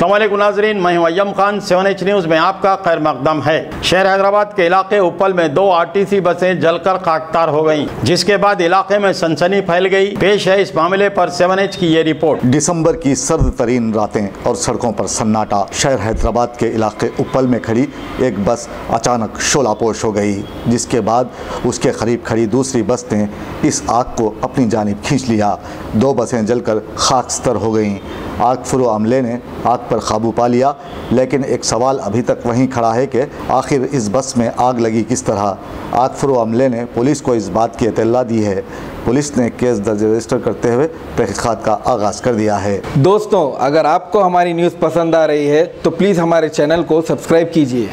अस्सलामुअलैकुम नाज़रीन, मैं हूं अय्यम खान। 7H न्यूज़ में आपका खैर मकदम है। शहर हैदराबाद के इलाके उप्पल में 2 आरटीसी बसें जलकर खाकतार हो गईं, जिसके बाद इलाके में सनसनी फैल गई। पेश है इस मामले पर 7H की ये रिपोर्ट। दिसंबर की सर्द तरीन रातें और सड़कों पर सन्नाटा। शहर हैदराबाद के इलाके उप्पल में खड़ी एक बस अचानक शोलापोश हो गई, जिसके बाद उसके करीब खड़ी दूसरी बस ने इस आग को अपनी जानिब खींच लिया। 2 बसें जलकर खाकस्तर हो गईं। आग फुरो अमले ने आग पर काबू पा लिया, लेकिन एक सवाल अभी तक वहीं खड़ा है कि आखिर इस बस में आग लगी किस तरह। आग फुरो अमले ने पुलिस को इस बात की इत्तला दी है। पुलिस ने केस दर्ज रजिस्टर करते हुए तहकीकात का आगाज़ कर दिया है। दोस्तों, अगर आपको हमारी न्यूज़ पसंद आ रही है तो प्लीज़ हमारे चैनल को सब्सक्राइब कीजिए।